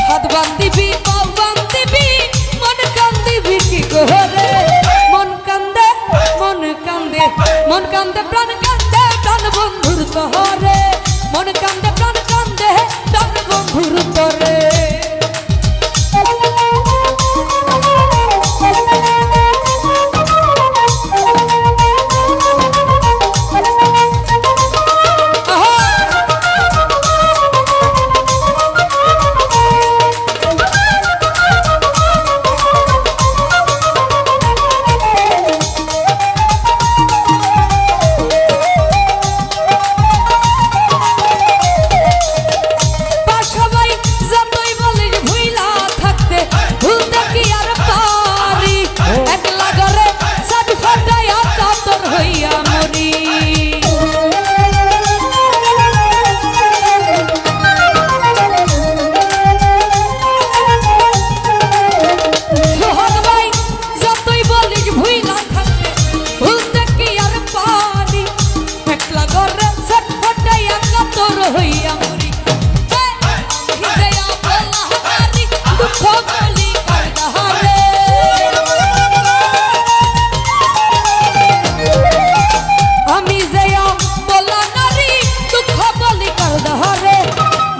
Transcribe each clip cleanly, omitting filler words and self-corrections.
হাত বান্ধিবি পাও বান্ধিবি মন কান্দিবি কি গোরে মন কান্দে প্রাণ কান্দে প্রাণ বন্ধুর তরে মন কান্দে প্রাণ কান্দে প্রাণ বন্ধুর তরে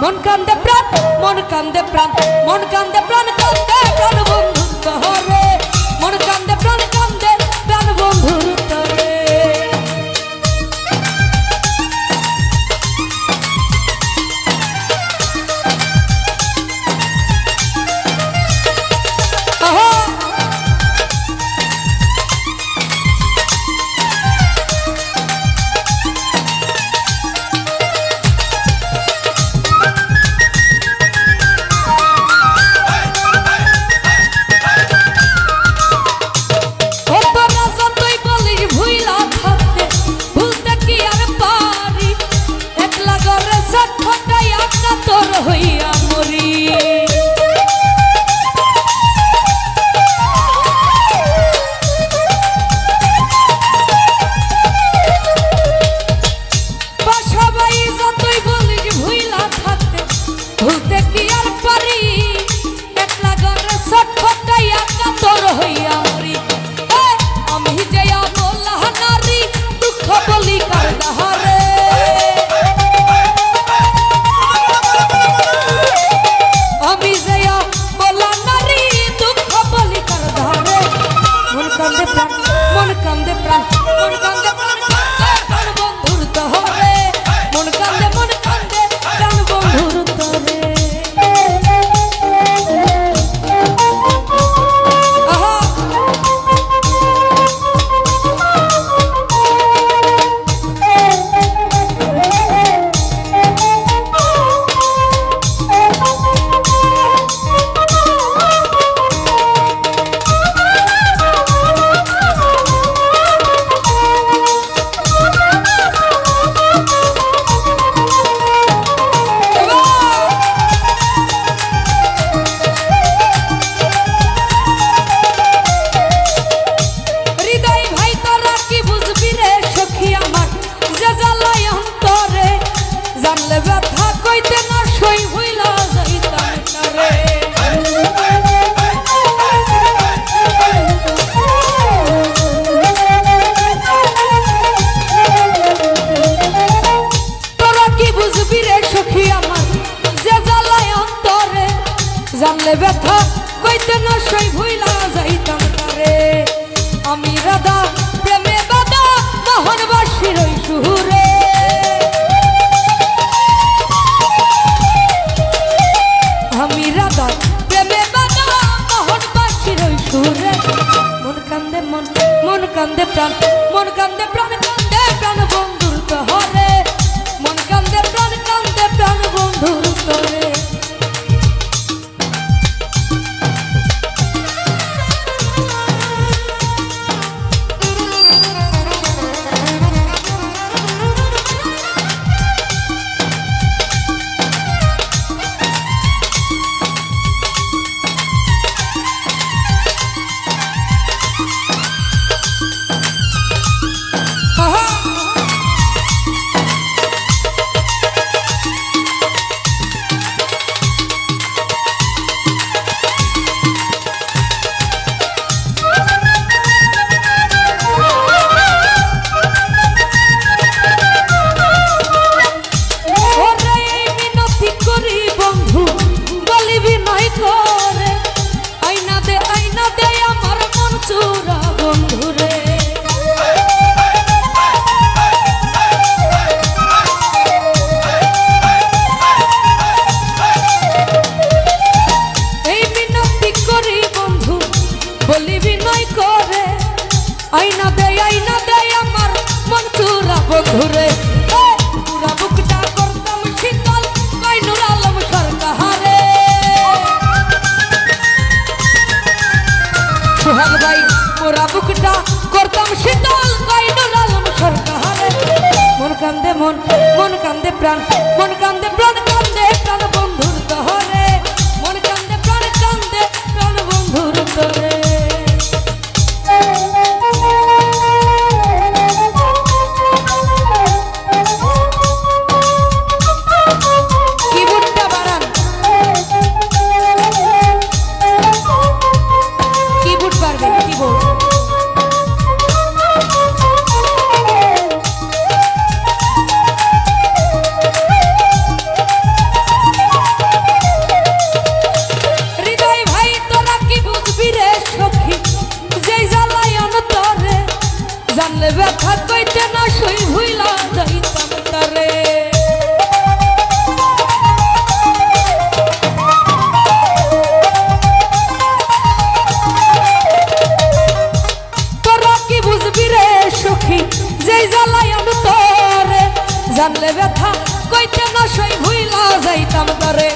মন কান্দে প্রাণ মন কান্দে প্রাণ মন কান্দে প্রাণ কান্দে প্রাণ বন্ধুর তরে মন কান্দে প্রাণ কান্দে প্রাণ বন্ধুর তরে জানলে ব্যথা কইতে না সই ভুইলা যাইতাম তারে আমি রাধা প্রেমে বাধা মোহনবাসীর ওই সুরে আমি রাধা প্রেমে বাধা মোহনবাসীর ওই সুরে মন কান্দে প্রাণ মন কান্দে প্রাণ কান্দে প্রাণ বন্ধুর তরে মন কান্দে প্রাণ বন্ধুর তরে আইনা দে আমার মন চুরা বন্ধুরে পুরা বুকটা করতাম শীতল কই নূর আলম সরকারে সোহাগ ভাই পুরা বুকটা করতাম শীতল কই নূর আলম সরকারে মন কান্দে প্রাণ কান্দে প্রাণ বন্ধুর তহরে মন কান্দে প্রাণ বন্ধুর তরে জানলে ব্যথা কইতে না সই ভুইলা যাইতাম তারে তোরা কি বুঝবি রে সখী যেই জ্বালাই অন্তরে জানলে ব্যথা কইতে না সই ভুইলা যাইতাম তারে